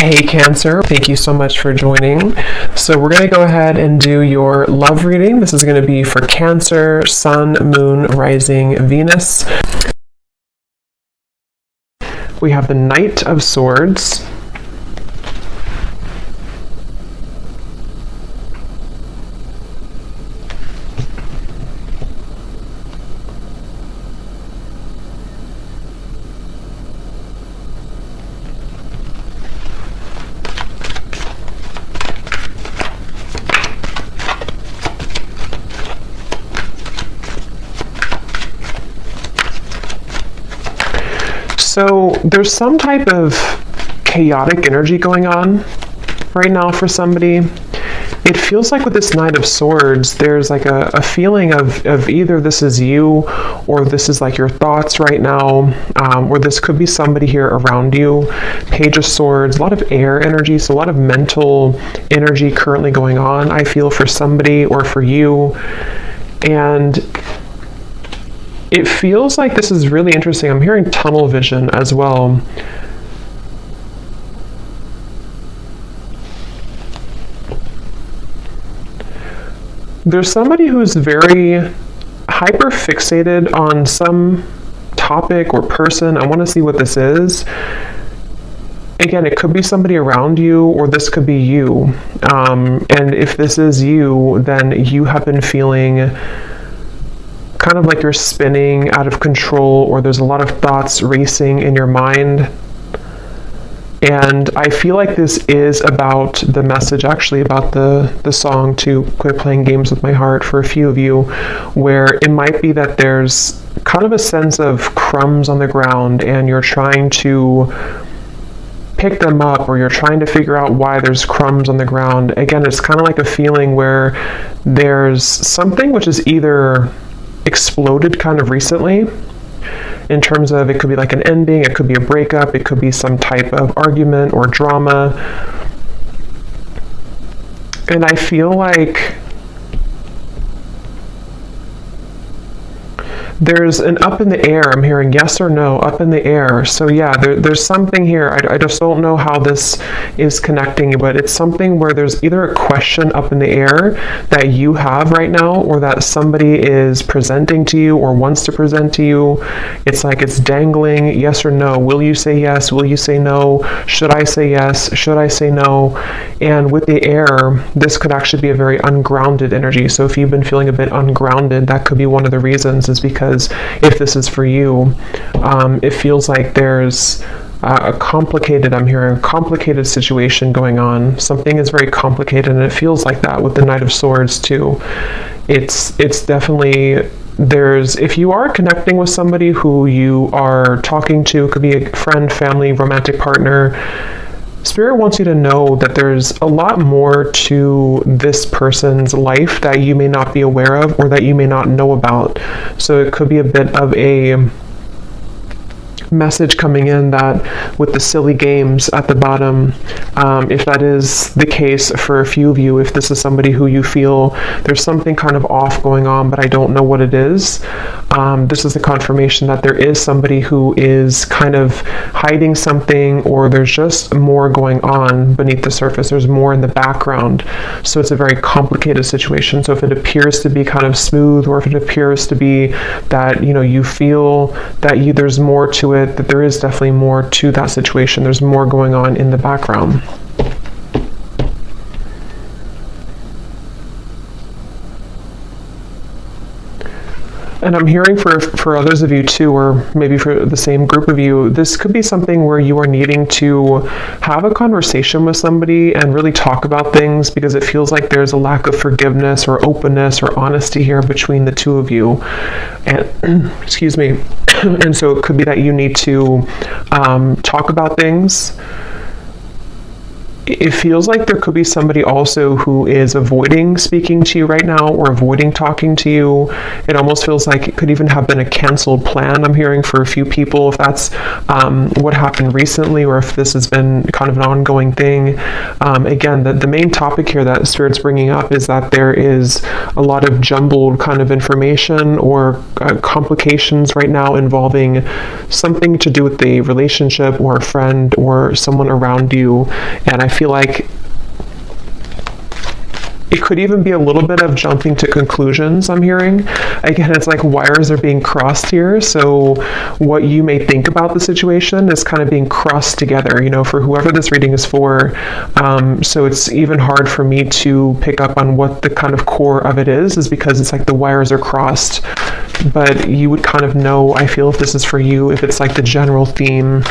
Hey Cancer, thank you so much for joining. So we're going to go ahead and do your love reading. This is going to be for Cancer, Sun, Moon, Rising, Venus. We have the Knight of Swords. So there's some type of chaotic energy going on right now for somebody. It feels like with this Knight of Swords, there's like a feeling of either this is you or this is like your thoughts right now, or this could be somebody here around you. Page of Swords, a lot of air energy, so a lot of mental energy currently going on, I feel, for somebody or for you. And it feels like this is really interesting. I'm hearing tunnel vision as well. There's somebody who's very hyper fixated on some topic or person. I want to see what this is. Again, it could be somebody around you, or this could be you. And if this is you, then you have been feeling kind of like you're spinning out of control, or there's a lot of thoughts racing in your mind. And I feel like this is about the message, actually about the song to Quit Playing Games with My Heart for a few of you, where it might be that there's kind of a sense of crumbs on the ground and you're trying to pick them up, or you're trying to figure out why there's crumbs on the ground. Again, it's kind of like a feeling where there's something which is either exploded kind of recently, in terms of it could be like an ending, it could be a breakup, it could be some type of argument or drama. And I feel like there's an up in the air. I'm hearing yes or no, up in the air. So yeah, there's something here. I just don't know how this is connecting, but it's something where there's either a question up in the air that you have right now, or that somebody is presenting to you or wants to present to you. It's like it's dangling, yes or no. Will you say yes? Will you say no? Should I say yes? Should I say no? And with the air, this could actually be a very ungrounded energy. So if you've been feeling a bit ungrounded, that could be one of the reasons, is because if this is for you, it feels like there's I'm hearing a complicated situation going on. Something is very complicated, and it feels like that with the Knight of Swords too. It's definitely, if you are connecting with somebody who you are talking to, it could be a friend, family, romantic partner, Spirit wants you to know that there's a lot more to this person's life that you may not be aware of, or that you may not know about. So it could be a bit of a message coming in that with the silly games at the bottom, if that is the case for a few of you, if this is somebody who you feel there's something kind of off going on, but I don't know what it is, this is a confirmation that there is somebody who is kind of hiding something, or there's just more going on beneath the surface. There's more in the background. So it's a very complicated situation. So if it appears to be kind of smooth, or if it appears to be that, you feel that there's more to it, that there is definitely more to that situation. There's more going on in the background. And I'm hearing for others of you too, or maybe for the same group of you, this could be something where you are needing to have a conversation with somebody and really talk about things, because it feels like there's a lack of forgiveness or openness or honesty here between the two of you. And excuse me. And so it could be that you need to talk about things. It feels like there could be somebody also who is avoiding speaking to you right now, or avoiding talking to you. It almost feels like it could even have been a canceled plan, I'm hearing, for a few people, if that's what happened recently, or if this has been kind of an ongoing thing. Again, the main topic here that Spirit's bringing up is that there is a lot of jumbled kind of information or complications right now involving something to do with the relationship or a friend or someone around you. And I feel like it could even be a little bit of jumping to conclusions, I'm hearing. Again, it's like wires are being crossed here. So what you may think about the situation is kind of being crossed together, for whoever this reading is for. So it's even hard for me to pick up on what the kind of core of it is because it's like the wires are crossed. But you would kind of know, I feel, if this is for you, if it's like the general theme.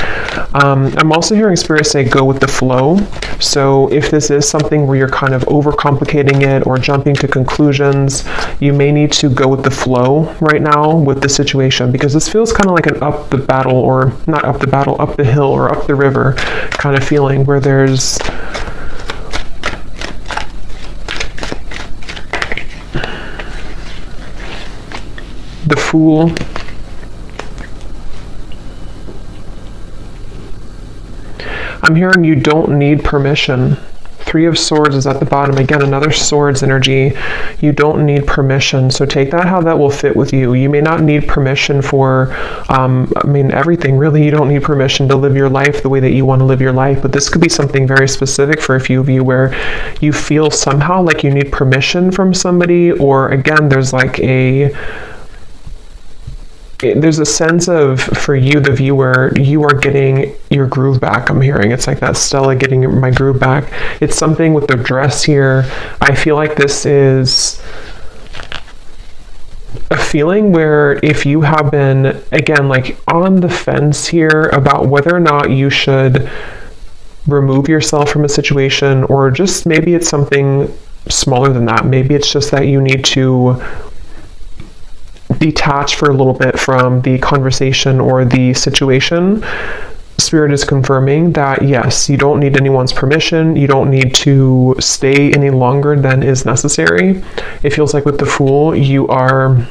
I'm also hearing Spirit say go with the flow. So if this is something where you're kind of overcomplicating it or jumping to conclusions, you may need to go with the flow right now with the situation, because this feels kind of like an up the battle, or not up the battle, up the hill or up the river kind of feeling, where there's the Fool. I'm hearing you don't need permission. Three of Swords is at the bottom. Again, another Swords energy. You don't need permission. So take that how that will fit with you. You may not need permission for, everything really. You don't need permission to live your life the way that you want to live your life. But this could be something very specific for a few of you where you feel somehow like you need permission from somebody, or again, there's like there's a sense of, for you, the viewer, you are getting your groove back. I'm hearing it's like that Stella getting my groove back. It's something with the dress here. I feel like this is a feeling where if you have been, again, like on the fence here about whether or not you should remove yourself from a situation, or just maybe it's something smaller than that. Maybe it's just that you need to detach for a little bit from the conversation or the situation. Spirit is confirming that yes, you don't need anyone's permission. You don't need to stay any longer than is necessary. It feels like with the Fool, you are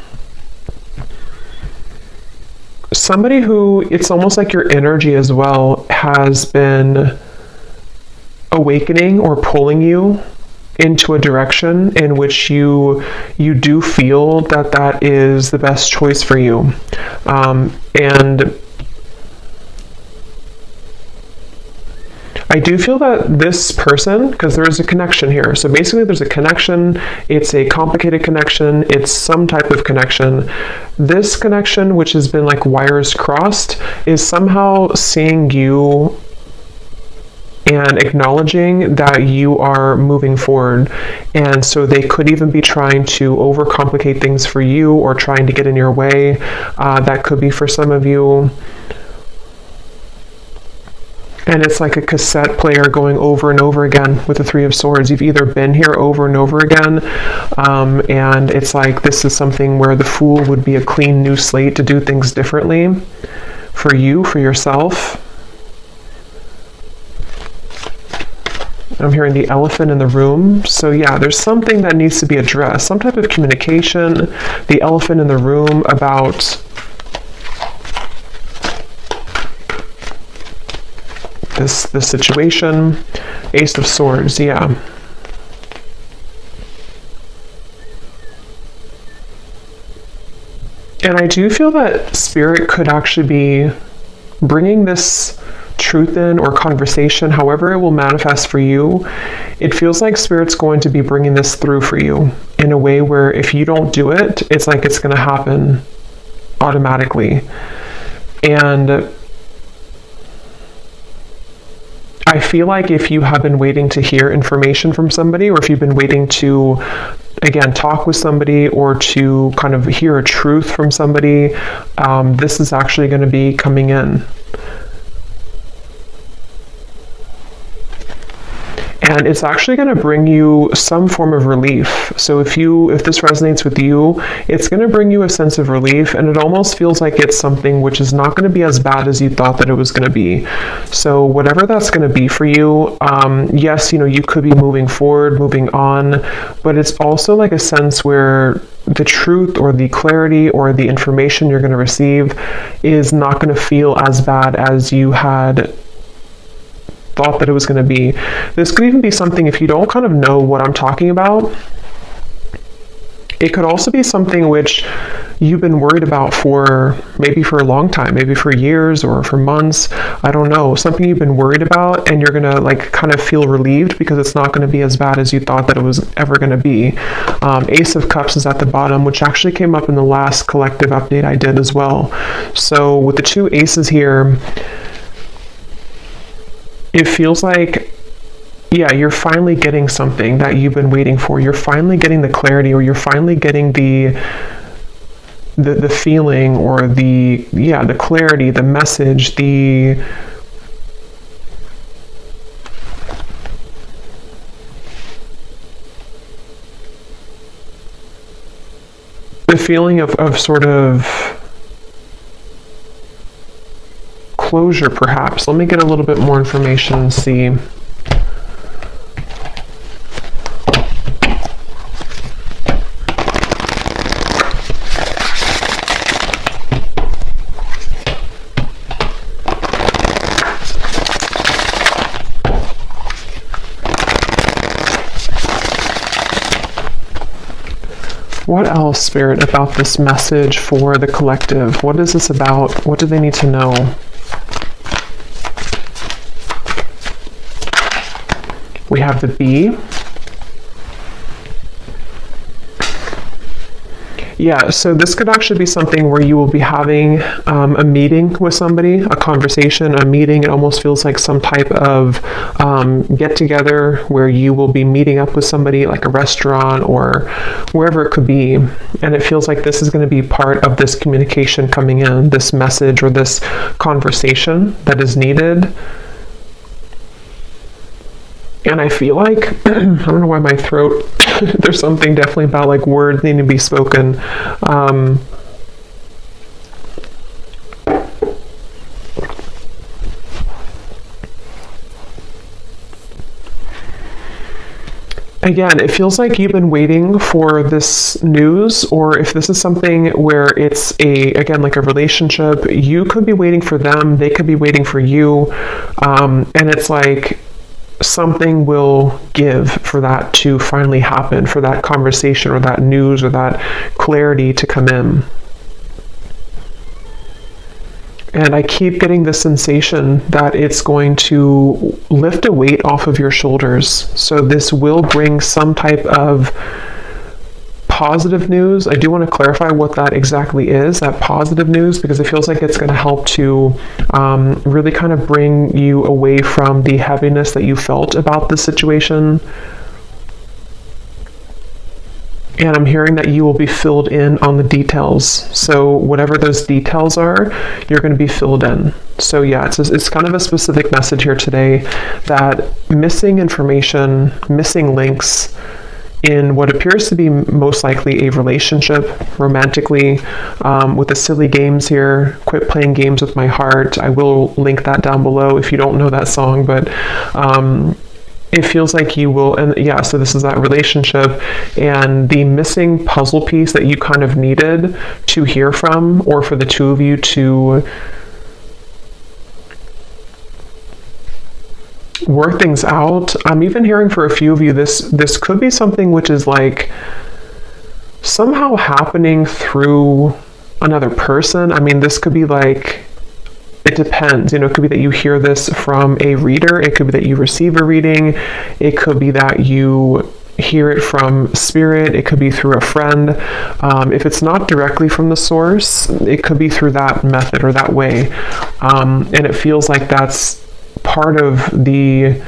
somebody who, it's almost like your energy as well has been awakening or pulling you into a direction in which you do feel that is the best choice for you. And I do feel that this person, because there is a connection here. So basically there's a connection. It's a complicated connection. It's some type of connection. This connection, which has been like wires crossed, is somehow seeing you and acknowledging that you are moving forward. And so they could even be trying to overcomplicate things for you or trying to get in your way. That could be for some of you. And it's like a cassette player going over and over again with the Three of Swords. You've either been here over and over again, and it's like this is something where the Fool would be a clean new slate to do things differently for you, for yourself. I'm hearing the elephant in the room. So yeah, there's something that needs to be addressed, some type of communication. The elephant in the room about this situation. Ace of Swords, yeah. And I do feel that Spirit could actually be bringing this truth in, or conversation, however it will manifest for you. It feels like Spirit's going to be bringing this through for you in a way where if you don't do it, it's like it's going to happen automatically. And I feel like if you have been waiting to hear information from somebody, or if you've been waiting to, again, talk with somebody or to kind of hear a truth from somebody, this is actually going to be coming in. And it's actually going to bring you some form of relief. So if this resonates with you, it's going to bring you a sense of relief, and it almost feels like it's something which is not going to be as bad as you thought that it was going to be. So whatever that's going to be for you, yes, you could be moving forward, moving on, but it's also like a sense where the truth or the clarity or the information you're going to receive is not going to feel as bad as you had thought that it was going to be. This could even be something, if you don't kind of know what I'm talking about, it could also be something which you've been worried about for maybe for a long time, maybe for years or for months. I don't know, something you've been worried about, and you're gonna like kind of feel relieved because it's not going to be as bad as you thought that it was ever going to be. Ace of Cups is at the bottom, which actually came up in the last collective update I did as well. So with the two aces here, it feels like, yeah, you're finally getting something that you've been waiting for. You're finally getting the clarity, or you're finally getting the feeling, or the clarity, the message, the feeling of sort of closure, perhaps. Let me get a little bit more information and see. What else, Spirit, about this message for the collective? What is this about? What do they need to know? We have the Bee. Yeah, so this could actually be something where you will be having a meeting with somebody, a conversation, a meeting. It almost feels like some type of get-together where you will be meeting up with somebody, like a restaurant or wherever it could be. And it feels like this is going to be part of this communication coming in, this message or this conversation that is needed. And I feel like, I don't know why my throat, there's something definitely about like words needing to be spoken. Again, it feels like you've been waiting for this news, or if this is something where it's again, like a relationship, you could be waiting for them, they could be waiting for you. And it's like, something will give for that to finally happen, for that conversation or that news or that clarity to come in. And I keep getting the sensation that it's going to lift a weight off of your shoulders. So this will bring some type of positive news. I do want to clarify what that exactly is, that positive news, because it feels like it's going to help to really kind of bring you away from the heaviness that you felt about the situation. And I'm hearing that you will be filled in on the details. So whatever those details are, you're going to be filled in. So yeah, it's kind of a specific message here today that missing information, missing links, in what appears to be most likely a relationship, romantically, with the silly games here. Quit playing games with my heart. I will link that down below if you don't know that song, but it feels like you will, and yeah, so this is that relationship, and the missing puzzle piece that you kind of needed to hear from, or for the two of you to work things out. I'm even hearing for a few of you, this could be something which is like somehow happening through another person. I mean, this could be like, it depends, it could be that you hear this from a reader, it could be that you receive a reading, it could be that you hear it from spirit, it could be through a friend. If it's not directly from the source, it could be through that method or that way. And it feels like that's part of the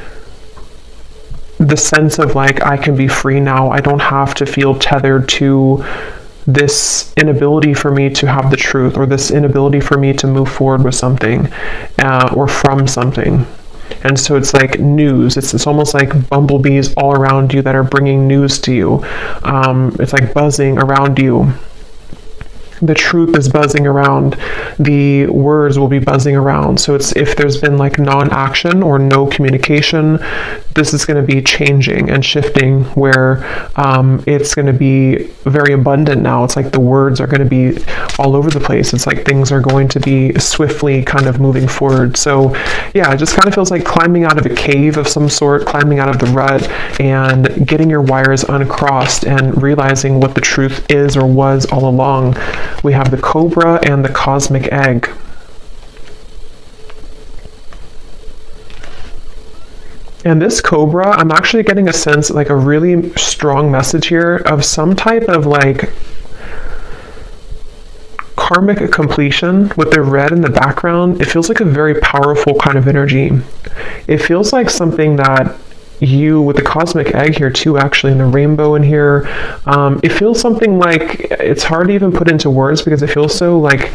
sense of like, I can be free now. I don't have to feel tethered to this inability for me to have the truth, or this inability for me to move forward with something, or from something. And so it's like news. It's almost like bumblebees all around you that are bringing news to you. It's like buzzing around you. The truth is buzzing around, the words will be buzzing around. So it's, if there's been like non-action or no communication, this is going to be changing and shifting, where it's going to be very abundant now. It's like the words are going to be all over the place. It's like things are going to be swiftly kind of moving forward. So yeah, it just kind of feels like climbing out of a cave of some sort, climbing out of the rut and getting your wires uncrossed and realizing what the truth is or was all along. We have the cobra and the cosmic egg. And this cobra, I'm actually getting a sense, like a really strong message here of some type of like karmic completion with the red in the background. It feels like a very powerful kind of energy. It feels like something that you, with the cosmic egg here too, actually, and the rainbow in here, it feels something like, it's hard to even put into words because it feels so like,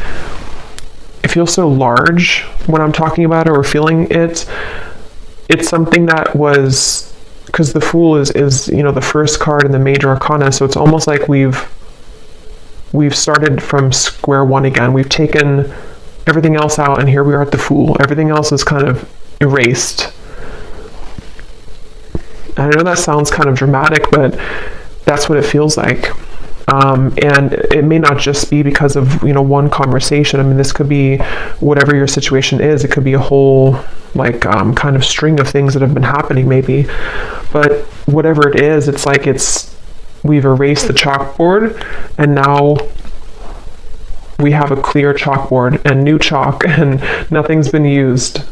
it feels so large when I'm talking about it or feeling it. It's something that was, because the Fool is you know, the first card in the major arcana, so it's almost like we've started from square one again. We've taken everything else out, and here we are at the Fool. Everything else is kind of erased. I know that sounds kind of dramatic, but that's what it feels like. And it may not just be because of, you know, one conversation. I mean, this could be whatever your situation is. It could be a whole, like, kind of string of things that have been happening, maybe. But whatever it is, it's like we've erased the chalkboard, and now we have a clear chalkboard and new chalk, and nothing's been used.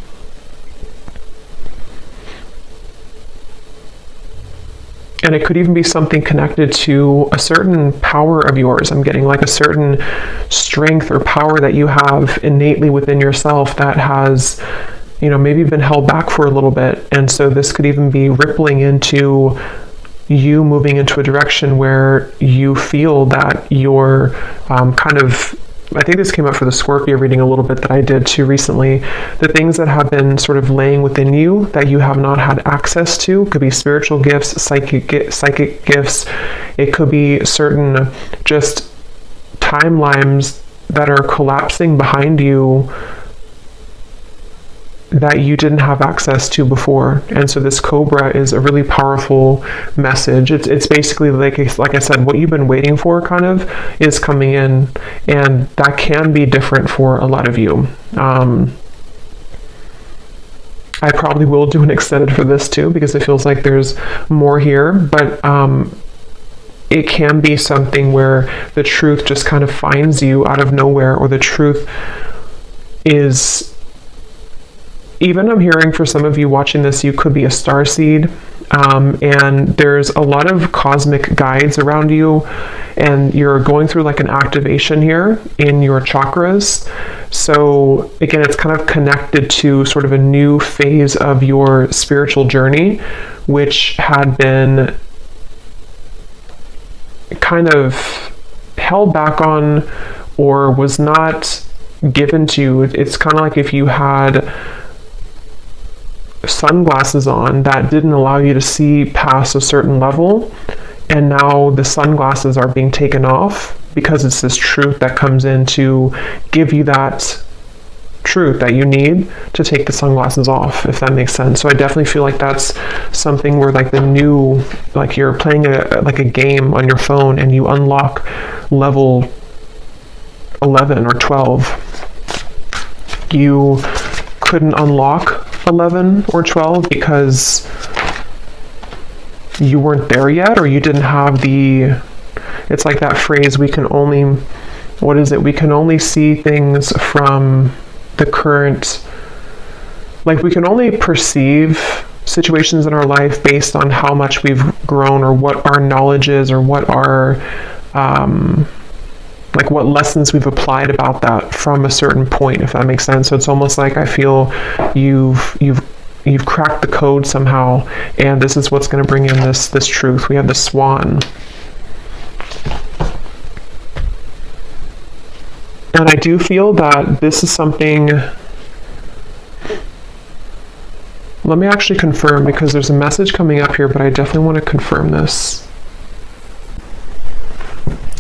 And it could even be something connected to a certain power of yours. I'm getting like a certain strength or power that you have innately within yourself that has, you know, maybe been held back for a little bit. And so this could even be rippling into you moving into a direction where you feel that you're kind of, I think this came up for the Scorpio reading a little bit that I did too recently. The things that have been sort of laying within you that you have not had access to could be spiritual gifts, psychic gifts. It could be certain just timelines that are collapsing behind you that you didn't have access to before. And so this cobra is a really powerful message. It's basically like I said, what you've been waiting for kind of is coming in, and that can be different for a lot of you. I probably will do an extended for this too, because it feels like there's more here, but it can be something where the truth just kind of finds you out of nowhere, or the truth is, even I'm hearing for some of you watching this, you could be a starseed, and there's a lot of cosmic guides around you, and you're going through like an activation here in your chakras. So again, it's kind of connected to sort of a new phase of your spiritual journey, which had been kind of held back on or was not given to you. It's kind of like if you had sunglasses on that didn't allow you to see past a certain level, and now the sunglasses are being taken off because it's this truth that comes in to give you that truth that you need to take the sunglasses off, if that makes sense. So I definitely feel like that's something where like the new, like you're playing a game on your phone and you unlock level 11 or 12. You couldn't unlock 11 or 12 because you weren't there yet, or you didn't have it's like that phrase, we can only see things from the current, like we can only perceive situations in our life based on how much we've grown, or what our knowledge is, or what our like what lessons we've applied about that from a certain point, if that makes sense. So it's almost like I feel you've cracked the code somehow, and this is what's going to bring in this truth. We have the swan. And I do feel that this is something, let me actually confirm, because there's a message coming up here, but I definitely want to confirm this.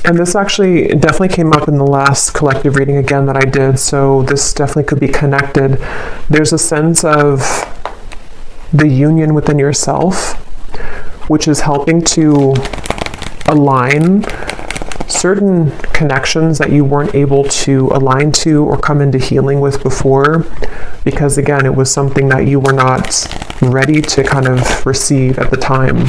And this actually definitely came up in the last collective reading again that I did, so this definitely could be connected. There's a sense of the union within yourself, which is helping to align certain connections that you weren't able to align to or come into healing with before, because again, it was something that you were not ready to kind of receive at the time.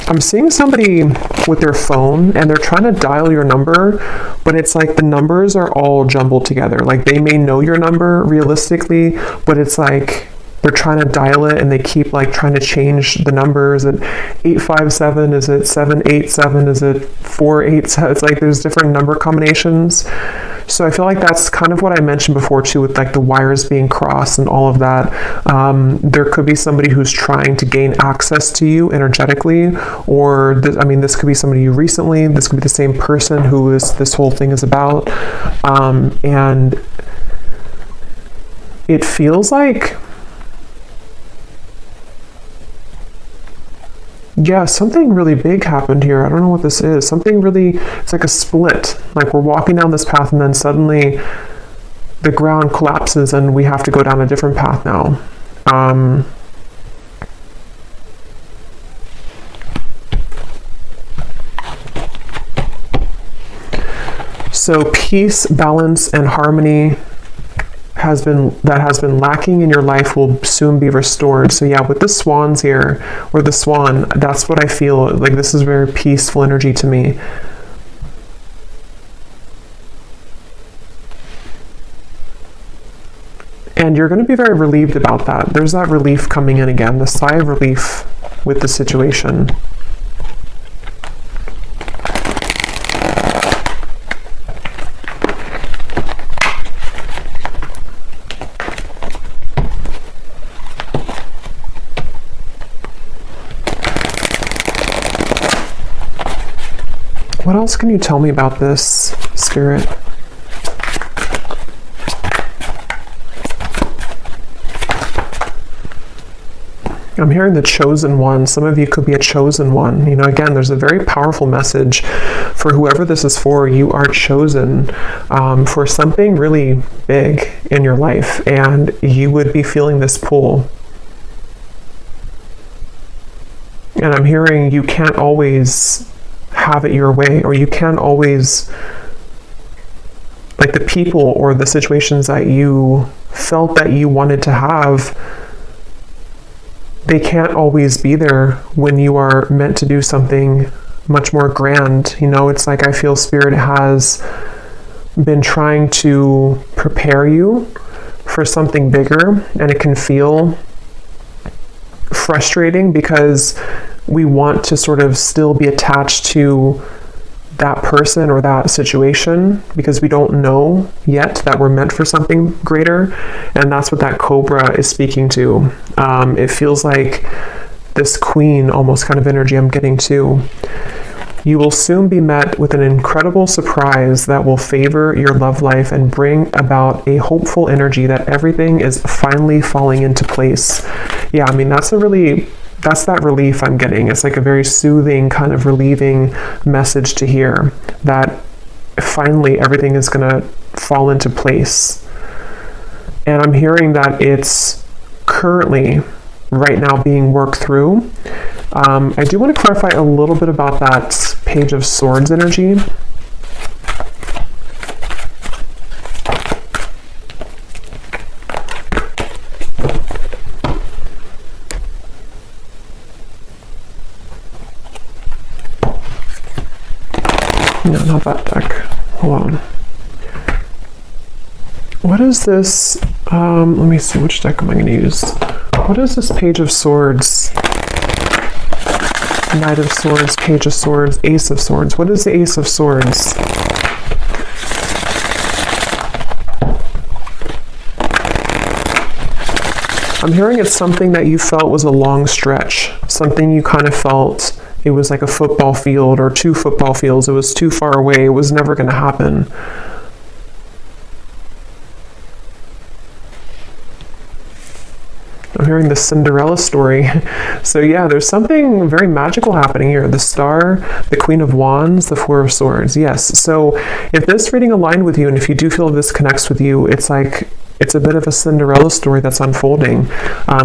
I'm seeing somebody with their phone and they're trying to dial your number, but it's like the numbers are all jumbled together. Like they may know your number realistically, but it's like they're trying to dial it and they keep like trying to change the numbers. At 857, is it 787, is it 487? It's like there's different number combinations. So I feel like that's kind of what I mentioned before too, with like the wires being crossed and all of that. There could be somebody who's trying to gain access to you energetically, or this could be somebody you recently, this could be the same person who this whole thing is about. And it feels like, yeah, something really big happened here. I don't know what this is. Something really, it's like a split. Like we're walking down this path and then suddenly the ground collapses and we have to go down a different path now. So peace, balance, and harmony has been lacking in your life will soon be restored. So yeah, with the swans here, or the swan, that's what I feel like. This is very peaceful energy to me. And you're going to be very relieved about that. There's that relief coming in again, the sigh of relief with the situation. What else can you tell me about this, Spirit? I'm hearing the chosen one. Some of you could be a chosen one. You know, again, there's a very powerful message for whoever this is for. You are chosen for something really big in your life, and you would be feeling this pull. And I'm hearing you can't always have it your way, or you can't always, like the people or the situations that you felt that you wanted to have, they can't always be there when you are meant to do something much more grand. You know, it's like I feel Spirit has been trying to prepare you for something bigger, and it can feel frustrating because we want to sort of still be attached to that person or that situation because we don't know yet that we're meant for something greater. And that's what that cobra is speaking to. It feels like this queen almost kind of energy I'm getting too. You will soon be met with an incredible surprise that will favor your love life and bring about a hopeful energy that everything is finally falling into place. Yeah, I mean, that's that relief I'm getting. It's like a very soothing, kind of relieving message to hear that finally everything is going to fall into place. And I'm hearing that it's currently, right now, being worked through. I do want to clarify a little bit about that Page of Swords energy. No, not that deck. Hold on. What is this? Let me see, which deck am I going to use? What is this Page of Swords? Knight of Swords, Page of Swords, Ace of Swords. What is the Ace of Swords? I'm hearing it's something that you felt was a long stretch. Something you kind of felt it was like a football field or 2 football fields. It was too far away. It was never going to happen. I'm hearing the Cinderella story. So yeah, there's something very magical happening here. The Star, the Queen of Wands, the Four of Swords. Yes. So if this reading aligned with you, and if you do feel this connects with you, it's like, it's a bit of a Cinderella story that's unfolding,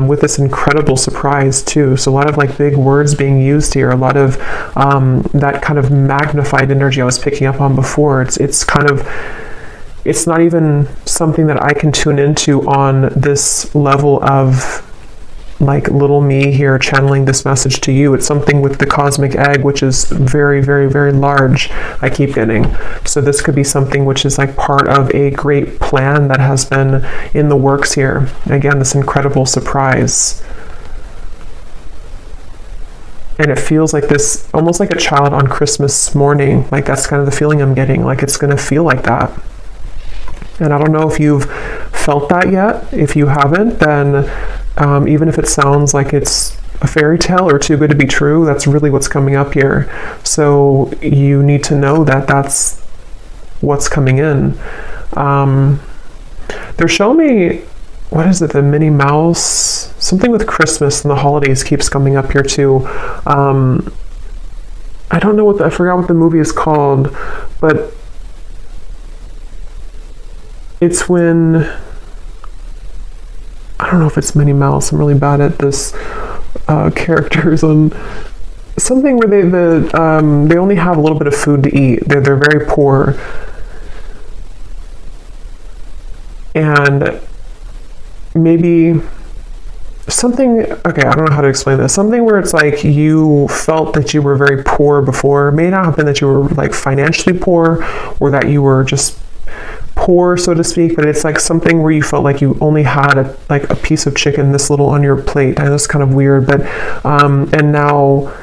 with this incredible surprise too. So a lot of like big words being used here, a lot of that kind of magnified energy I was picking up on before. It's kind of, it's not even something that I can tune into on this level of like little me here channeling this message to you. It's something with the cosmic egg, which is very, very, very large, I keep getting. So this could be something which is like part of a great plan that has been in the works here. Again, this incredible surprise. And it feels like this, almost like a child on Christmas morning. Like that's kind of the feeling I'm getting. Like it's going to feel like that. And I don't know if you've felt that yet. If you haven't, then even if it sounds like it's a fairy tale or too good to be true, that's really what's coming up here. So you need to know that that's what's coming in. They're showing me, what is it, the Minnie Mouse? Something with Christmas and the holidays keeps coming up here too. I don't know I forgot what the movie is called, but it's when, I don't know if it's Minnie Mouse. I'm really bad at this characters on something where they only have a little bit of food to eat. They're very poor, and maybe something. Okay, I don't know how to explain this. Something where it's like you felt that you were very poor before. It may not have been that you were like financially poor, or that you were just poor, so to speak, but it's like something where you felt like you only had a piece of chicken this little on your plate. I know it's kind of weird, but and now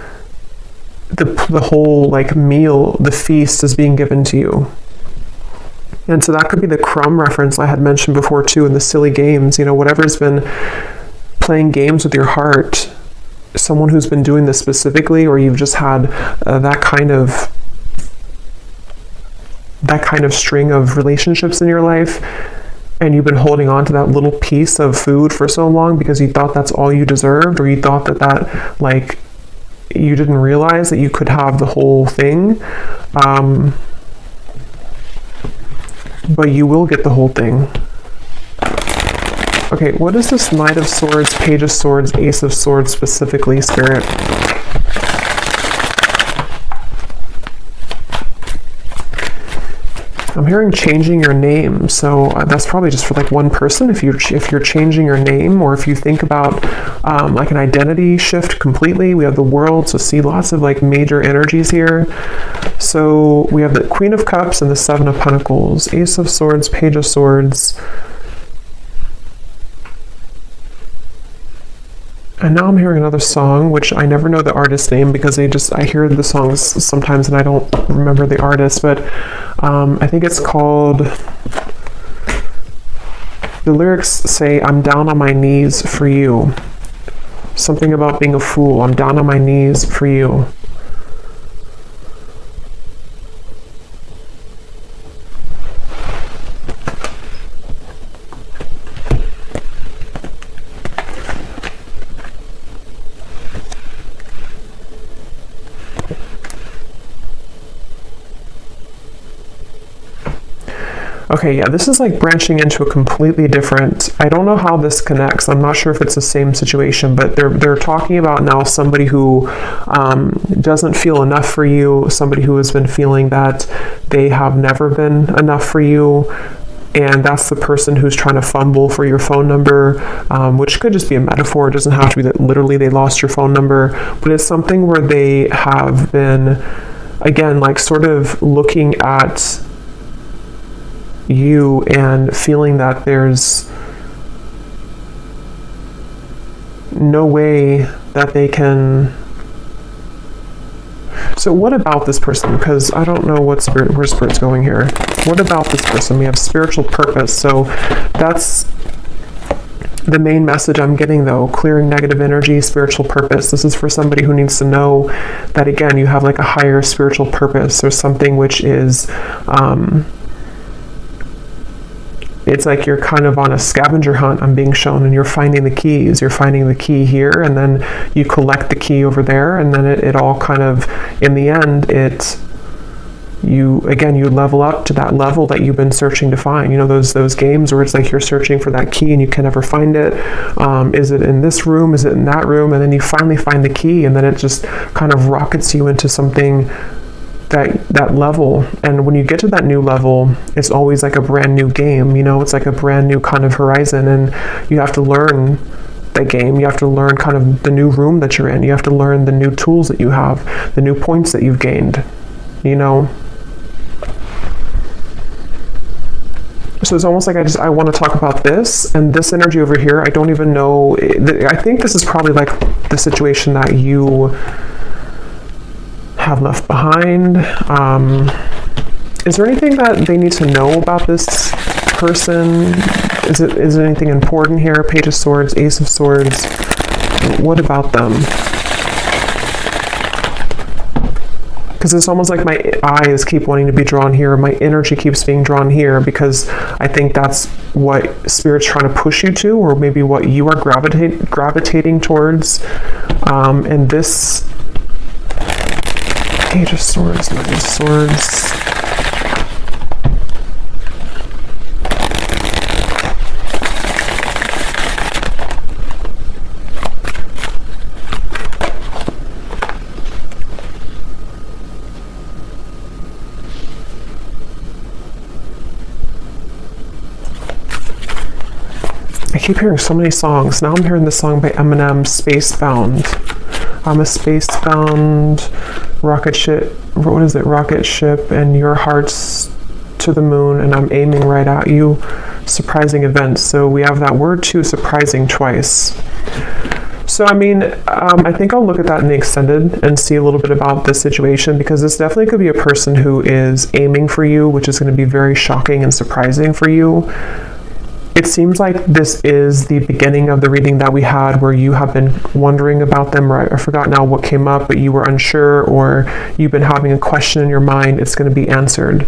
the whole like meal, the feast is being given to you. And so that could be the crumb reference I had mentioned before too, in the silly games, whatever's been playing games with your heart, someone who's been doing this specifically, or you've just had that kind of string of relationships in your life, and you've been holding on to that little piece of food for so long because you thought that's all you deserved, or you thought that like you didn't realize that you could have the whole thing, but you will get the whole thing. Okay, what is this Knight of Swords, Page of Swords, Ace of Swords specifically, Spirit? I'm hearing changing your name, so that's probably just for like one person. If you're changing your name, or if you think about like an identity shift completely. We have the World, so see lots of like major energies here. So we have the Queen of Cups and the Seven of Pentacles, Ace of Swords, Page of Swords. And now I'm hearing another song, which I never know the artist's name because I hear the songs sometimes and I don't remember the artist, but I think it's called, the lyrics say, I'm down on my knees for you. Something about being a fool. I'm down on my knees for you. Okay, yeah, this is like branching into a completely different, I don't know how this connects. I'm not sure if it's the same situation, but they're talking about now somebody who doesn't feel enough for you, somebody who has been feeling that they have never been enough for you, and that's the person who's trying to fumble for your phone number, which could just be a metaphor. It doesn't have to be that literally they lost your phone number, but it's something where they have been, again, like sort of looking at you and feeling that there's no way that they can. So what about this person? Because I don't know where Spirit's going here. What about this person? We have spiritual purpose. So that's the main message I'm getting, though. Clearing negative energy, spiritual purpose. This is for somebody who needs to know that, again, you have like a higher spiritual purpose or something which is it's like you're kind of on a scavenger hunt, I'm being shown, and you're finding the keys. You're finding the key here, and then you collect the key over there, and then it all kind of, in the end, you level up to that level that you've been searching to find. You know, those games where it's like you're searching for that key and you can never find it. Is it in this room? Is it in that room? And then you finally find the key, and then it just kind of rockets you into something, that level. And when you get to that new level, it's always like a brand new game. You know, it's like a brand new kind of horizon, and you have to learn that game. You have to learn kind of the new room that you're in. You have to learn the new tools that you have, the new points that you've gained, you know. So it's almost like I want to talk about this, and this energy over here, I don't even know. I think this is probably like the situation that you have left behind. Is there anything that they need to know about this person? Is it anything important here? Page of Swords, Ace of Swords. What about them? Because it's almost like my eyes keep wanting to be drawn here. My energy keeps being drawn here, because I think that's what Spirit's trying to push you to, or maybe what you are gravitating towards. And this Page of Swords, Knight of Swords. I keep hearing so many songs. Now I'm hearing the song by Eminem, Spacebound. I'm a spacebound rocket ship. What is it? Rocket ship, and your heart's to the moon, and I'm aiming right at you. Surprising events. So we have that word too, surprising, twice. So, I mean, I think I'll look at that in the extended and see a little bit about this situation, because this definitely could be a person who is aiming for you, which is going to be very shocking and surprising for you. It seems like this is the beginning of the reading that we had, where you have been wondering about them, or I forgot now what came up, but you were unsure, or you've been having a question in your mind. It's going to be answered.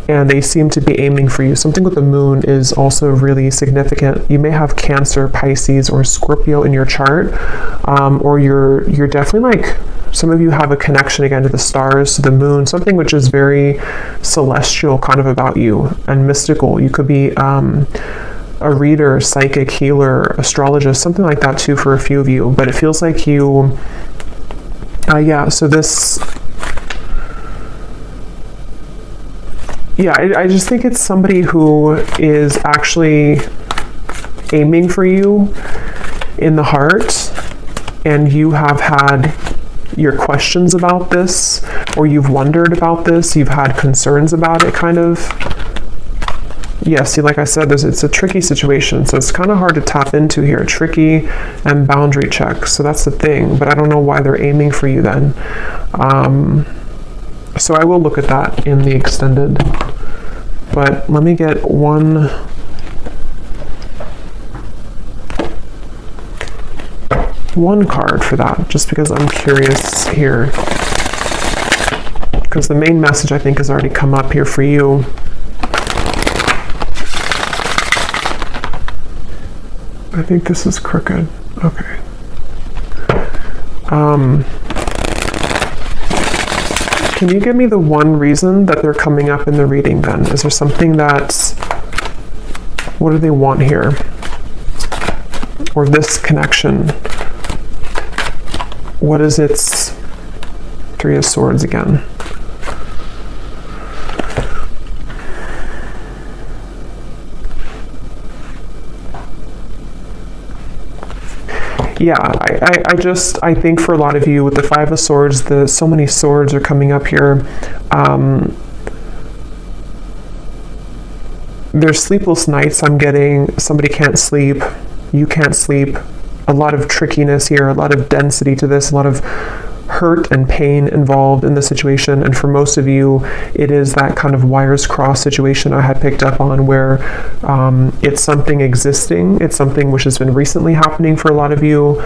And they seem to be aiming for you. Something with the moon is also really significant. You may have Cancer, Pisces, or Scorpio in your chart, or you're definitely like, some of you have a connection again to the stars, to the moon, something which is very celestial kind of about you, and mystical. You could be a reader, psychic, healer, astrologist, something like that too for a few of you. But it feels like you, so this, I just think it's somebody who is actually aiming for you in the heart, and you have had your questions about this, or you've wondered about this, you've had concerns about it, kind of. Yeah, see, like I said, it's a tricky situation, so it's kind of hard to tap into here. Tricky and boundary check, so that's the thing, but I don't know why they're aiming for you then. So I will look at that in the extended, but let me get one card for that, just because I'm curious here, because the main message I think has already come up here for you. I think this is crooked. Okay. Can you give me the one reason that they're coming up in the reading then? Is there something that's, what do they want here? Or this connection? What is its Three of Swords again? Yeah, I think for a lot of you with the Five of Swords, so many swords are coming up here. There's sleepless nights. I'm getting somebody can't sleep, you can't sleep. A lot of trickiness here, a lot of density to this, a lot of hurt and pain involved in the situation. And for most of you, it is that kind of wires crossed situation I had picked up on, where it's something existing, it's something which has been recently happening for a lot of you.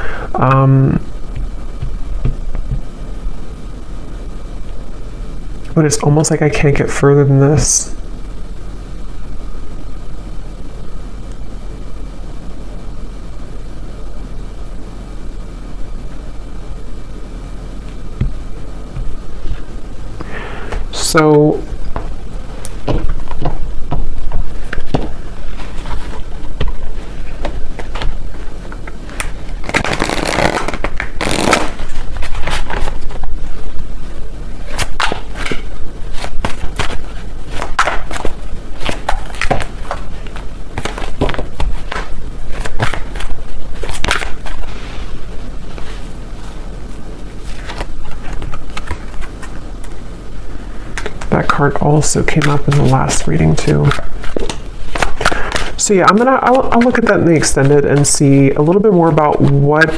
But it's almost like I can't get further than this. So that card also came up in the last reading too. So yeah, I'll look at that in the extended and see a little bit more about what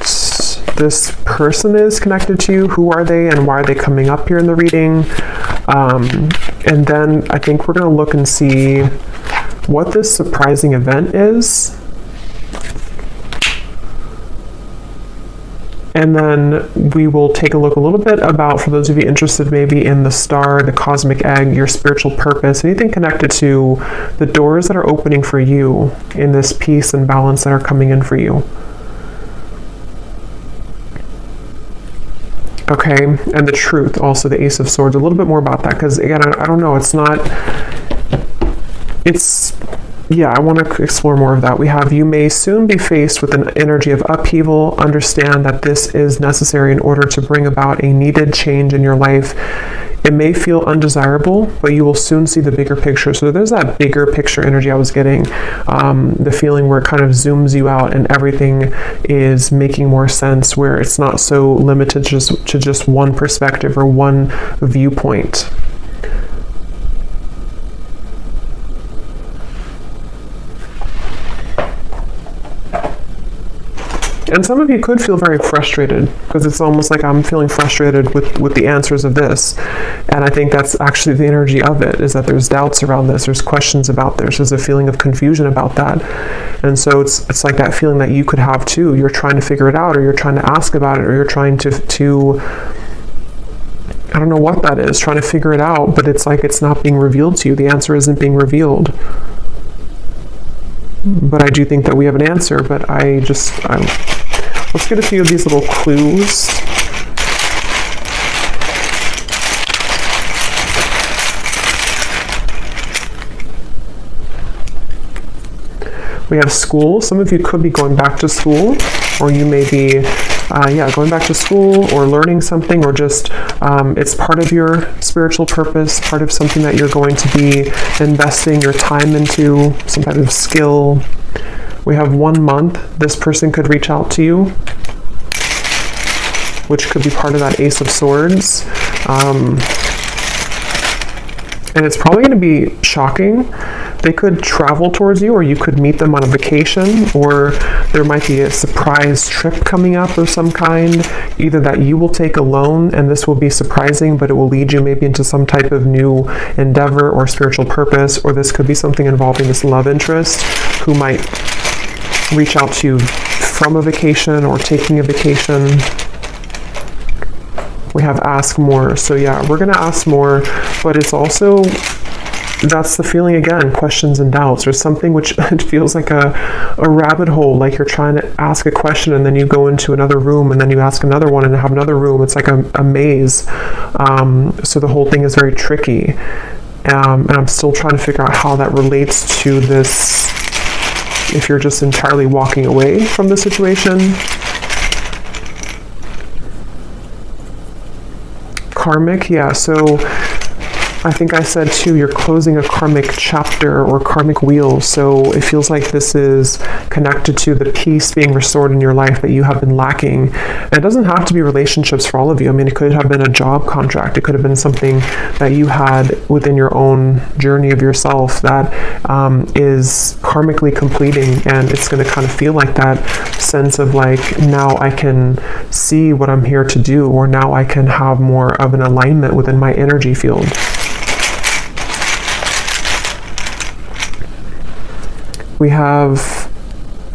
this person is connected to, who are they, and why are they coming up here in the reading. And then I think we're going to look and see what this surprising event is. And then we will take a look a little bit about, for those of you interested maybe in the star, the cosmic egg, your spiritual purpose, anything connected to the doors that are opening for you in this peace and balance that are coming in for you. Okay, and the truth, also the Ace of Swords, a little bit more about that, because again, I don't know, I want to explore more of that. We have, you may soon be faced with an energy of upheaval. Understand that this is necessary in order to bring about a needed change in your life. It may feel undesirable, but you will soon see the bigger picture. So there's that bigger picture energy I was getting, the feeling where it kind of zooms you out and everything is making more sense, where it's not so limited to just one perspective or one viewpoint. And some of you could feel very frustrated, because it's almost like I'm feeling frustrated with the answers of this. And I think that's actually the energy of it, is that there's doubts around this, there's questions about this, there's a feeling of confusion about that. And so it's like that feeling that you could have too. You're trying to figure it out, or you're trying to ask about it, or you're trying to I don't know what that is, trying to figure it out, but it's like it's not being revealed to you. The answer isn't being revealed. But I do think that we have an answer, but let's get a few of these little clues. We have school. Some of you could be going back to school, or you may be going back to school or learning something, or just it's part of your spiritual purpose, part of something that you're going to be investing your time into, some type of skill. We have 1 month. This person could reach out to you, which could be part of that Ace of Swords. And it's probably going to be shocking. They could travel towards you, or you could meet them on a vacation, or there might be a surprise trip coming up of some kind, either that you will take alone, and this will be surprising, but it will lead you maybe into some type of new endeavor or spiritual purpose, or this could be something involving this love interest who might reach out to you from a vacation or taking a vacation. We have ask more. So yeah, we're going to ask more, but it's also, that's the feeling again, questions and doubts, or something which it feels like a rabbit hole, like you're trying to ask a question and then you go into another room and then you ask another one and have another room. It's like a maze. So the whole thing is very tricky. And I'm still trying to figure out how that relates to this, if you're just entirely walking away from the situation. Karmic, yeah, so I think I said too, you're closing a karmic chapter or karmic wheel, so it feels like this is connected to the peace being restored in your life that you have been lacking. And it doesn't have to be relationships for all of you. I mean, it could have been a job contract. It could have been something that you had within your own journey of yourself that is karmically completing, and it's going to kind of feel like that sense of like, now I can see what I'm here to do, or now I can have more of an alignment within my energy field. We have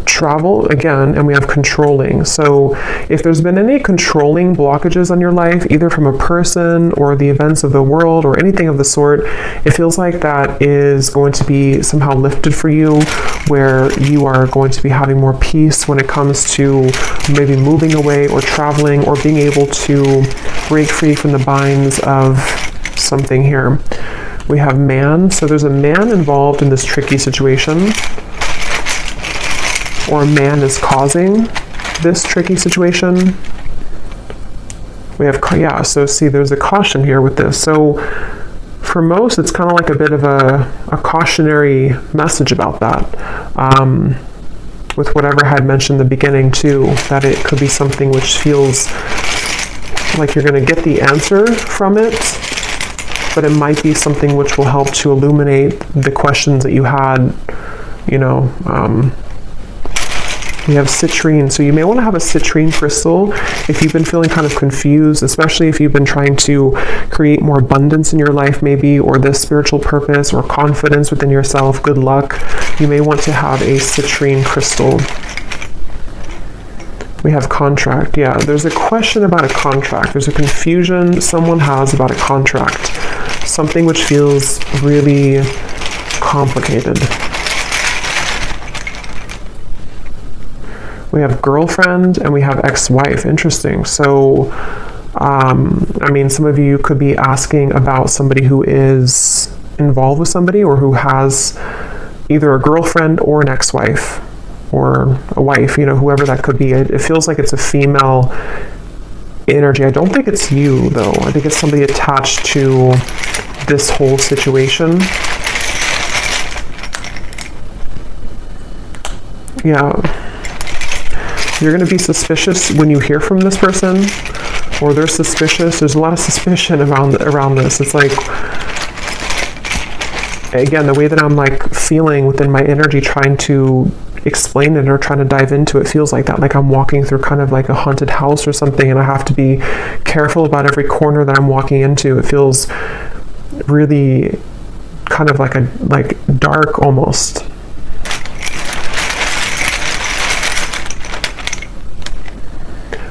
travel again, and we have controlling. So if there's been any controlling blockages on your life, either from a person or the events of the world or anything of the sort, it feels like that is going to be somehow lifted for you, where you are going to be having more peace when it comes to maybe moving away or traveling, or being able to break free from the binds of something here. We have man, so there's a man involved in this tricky situation, or a man is causing this tricky situation. We have, yeah, so see, there's a caution here with this. So for most, it's kind of like a bit of a cautionary message about that. With whatever I had mentioned in the beginning too, that it could be something which feels like you're going to get the answer from it, but it might be something which will help to illuminate the questions that you had, you know. We have citrine, so you may want to have a citrine crystal if you've been feeling kind of confused, especially if you've been trying to create more abundance in your life maybe, or this spiritual purpose or confidence within yourself, good luck. You may want to have a citrine crystal. We have contract. Yeah, there's a question about a contract. There's a confusion someone has about a contract. Something which feels really complicated. We have girlfriend and we have ex-wife. Interesting. So, I mean, some of you could be asking about somebody who is involved with somebody, or who has either a girlfriend or an ex-wife, or a wife, you know, whoever that could be. It feels like it's a female energy. I don't think it's you, though. I think it's somebody attached to this whole situation. Yeah. You're going to be suspicious when you hear from this person, or they're suspicious. There's a lot of suspicion around this. It's like, again, the way that I'm like feeling within my energy, trying to explain it or trying to dive into it, feels like that. Like I'm walking through kind of like a haunted house or something, and I have to be careful about every corner that I'm walking into. It feels really kind of like dark almost.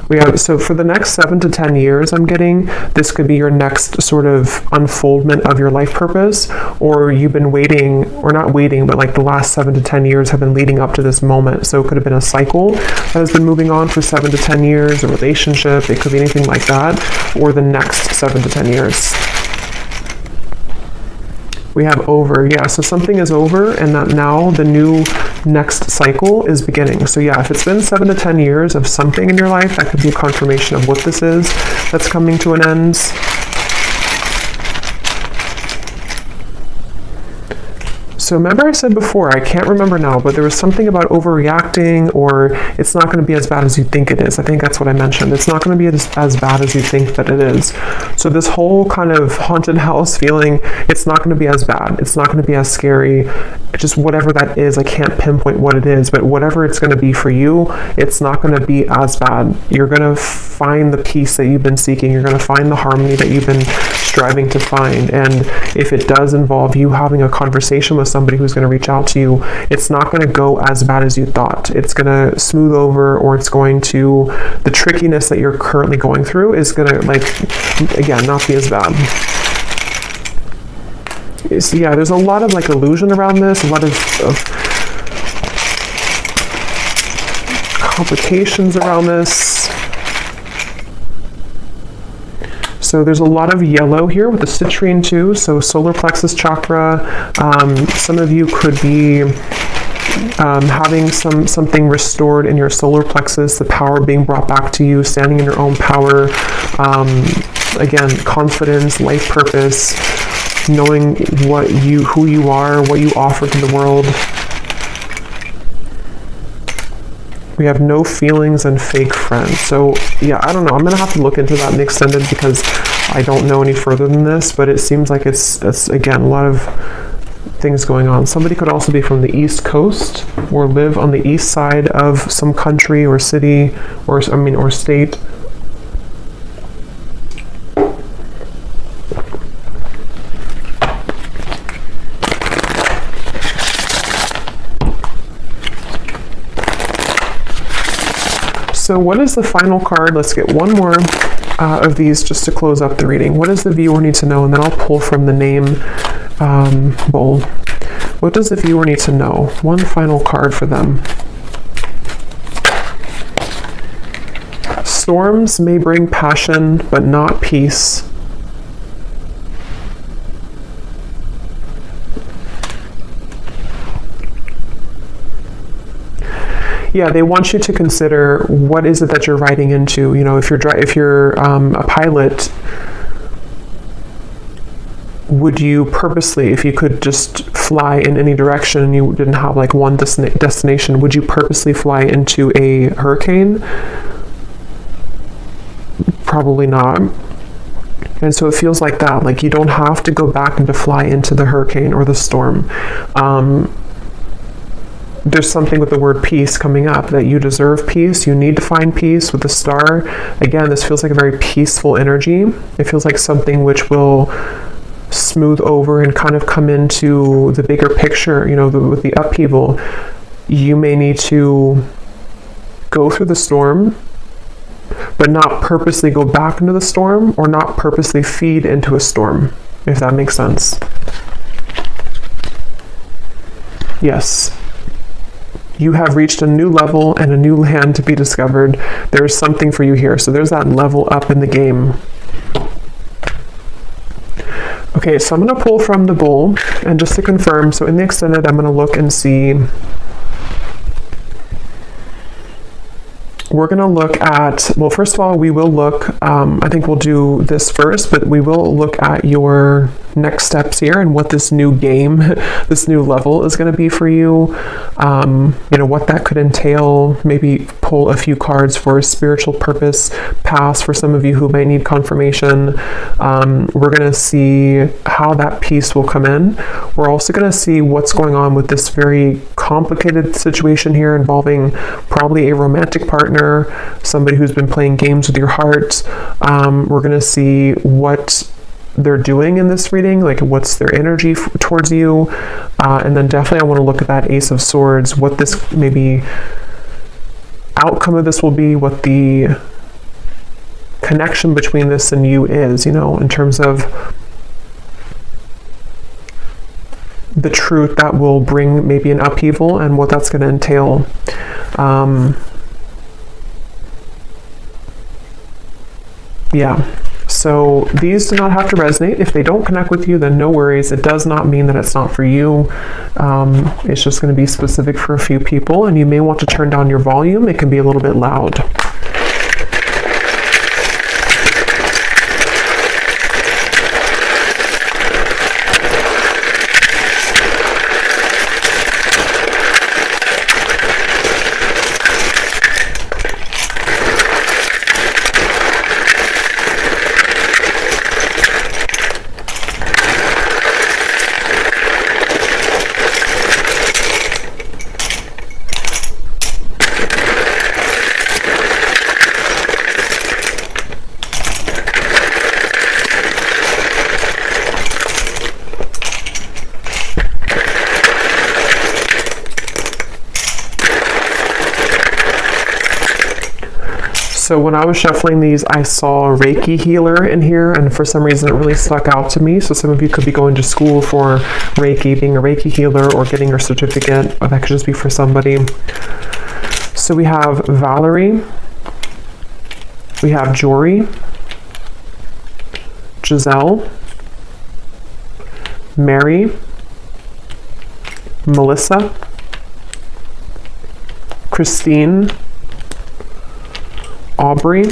We have, so for the next 7 to 10 years, I'm getting, this could be your next sort of unfoldment of your life purpose, or you've been waiting, or not waiting, but like the last 7 to 10 years have been leading up to this moment. So it could have been a cycle that has been moving on for 7 to 10 years, a relationship, it could be anything like that, or the next 7 to 10 years. We have over, yeah, so something is over, and that now the new next cycle is beginning. So yeah, if it's been 7 to 10 years of something in your life, that could be a confirmation of what this is that's coming to an end. So remember I said before, I can't remember now, but there was something about overreacting, or it's not going to be as bad as you think it is. I think that's what I mentioned. It's not going to be as bad as you think that it is. So this whole kind of haunted house feeling, it's not going to be as bad. It's not going to be as scary. Just whatever that is, I can't pinpoint what it is, but whatever it's going to be for you, it's not going to be as bad. You're going to find the peace that you've been seeking. You're going to find the harmony that you've been striving to find. And if it does involve you having a conversation with somebody who's going to reach out to you, it's not going to go as bad as you thought. It's going to smooth over, or it's going to, the trickiness that you're currently going through is going to, like, again, not be as bad. So yeah, there's a lot of like illusion around this, a lot of complications around this. So there's a lot of yellow here with the citrine too, so solar plexus chakra. Some of you could be having something restored in your solar plexus, the power being brought back to you, standing in your own power. Again, confidence, life purpose, knowing who you are, what you offer to the world. We have no feelings and fake friends. So yeah, I don't know. I'm going to have to look into that in the extended, because I don't know any further than this, but it seems like it's again, a lot of things going on. Somebody could also be from the East Coast, or live on the east side of some country or city, or state. So what is the final card? Let's get one more of these just to close up the reading. What does the viewer need to know? And then I'll pull from the name bowl. What does the viewer need to know? One final card for them. Storms may bring passion, but not peace. Yeah, they want you to consider what is it that you're riding into. You know, if you're a pilot, would you purposely, if you could just fly in any direction and you didn't have like one destination, would you purposely fly into a hurricane? Probably not. And so it feels like that. Like you don't have to go back and to fly into the hurricane or the storm. There's something with the word peace coming up, that you deserve peace. You need to find peace with the star. Again, this feels like a very peaceful energy. It feels like something which will smooth over and kind of come into the bigger picture, you know, with the upheaval. You may need to go through the storm, but not purposely go back into the storm or not purposely feed into a storm, if that makes sense. Yes. You have reached a new level and a new land to be discovered. There is something for you here. So there's that level up in the game. Okay, so I'm going to pull from the bowl, and just to confirm, so in the extended, I'm going to look and see. We're going to look at, well, first of all, we will look, I think we'll do this first, but we will look at your next steps here and what this new game, this new level is going to be for you. You know, what that could entail. Maybe pull a few cards for spiritual purpose pass for some of you who might need confirmation. We're going to see how that piece will come in. We're also going to see what's going on with this very complicated situation here involving probably a romantic partner, somebody who's been playing games with your heart. We're going to see what they're doing in this reading, like what's their energy towards you, and then definitely I want to look at that Ace of Swords, what this maybe outcome of this will be, what the connection between this and you is, you know, in terms of the truth that will bring maybe an upheaval and what that's going to entail. Yeah. So these do not have to resonate. If they don't connect with you, then no worries. It does not mean that it's not for you. It's just going to be specific for a few people, and you may want to turn down your volume. It can be a little bit loud. So when I was shuffling these, I saw a Reiki healer in here, and for some reason it really stuck out to me. So some of you could be going to school for Reiki, being a Reiki healer, or getting your certificate, or that could just be for somebody. So we have Valerie, we have Jory, Giselle, Mary, Melissa, Christine, Aubrey,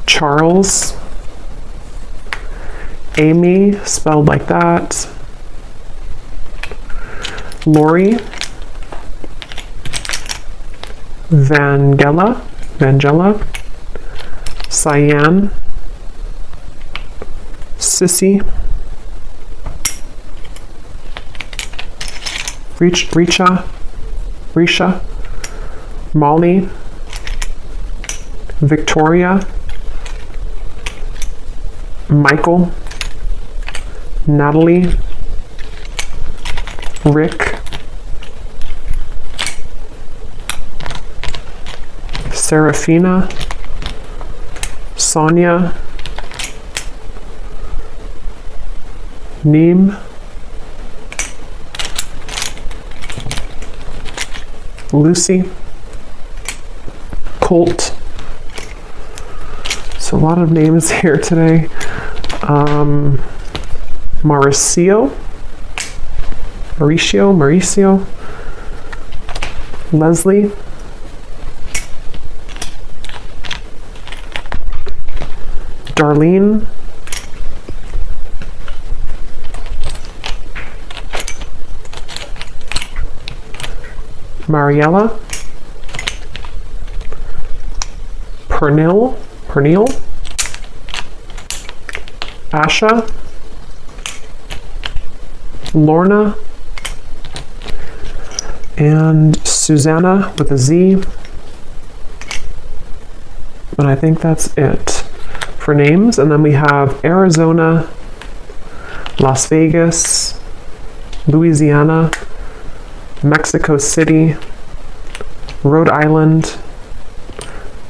Charles, Amy, spelled like that, Lori, Vangela, Cyan, Sissy, Risha, Molly, Victoria, Michael, Natalie, Rick, Serafina, Sonia, Neem, Lucy, Colt. So a lot of names here today. Mauricio, Leslie, Darlene, Mariella, Pernil, Asha, Lorna, and Susanna with a Z. And I think that's it for names. And then we have Arizona, Las Vegas, Louisiana, Mexico City, Rhode Island,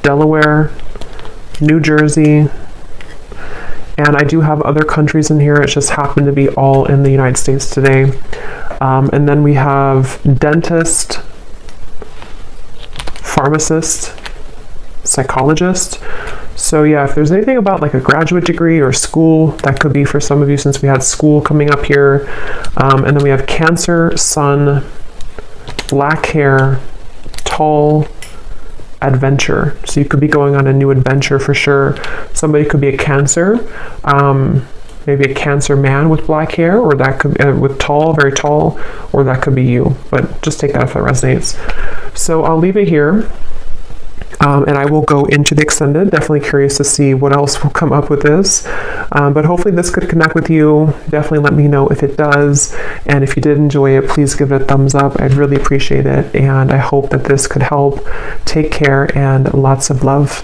Delaware, New Jersey, and I do have other countries in here. It just happened to be all in the United States today. And then we have dentist, pharmacist, psychologist. So yeah, if there's anything about like a graduate degree or school, that could be for some of you since we had school coming up here. And then we have Cancer, Sun, black hair, tall, adventure. So you could be going on a new adventure for sure. Somebody could be a Cancer, maybe a Cancer man with black hair, or that could be with tall, very tall, or that could be you. But just take that if that resonates. So I'll leave it here. And I will go into the extended. Definitely curious to see what else will come up with this. But hopefully this could connect with you. Definitely let me know if it does. And if you did enjoy it, please give it a thumbs up. I'd really appreciate it. And I hope that this could help. Take care and lots of love.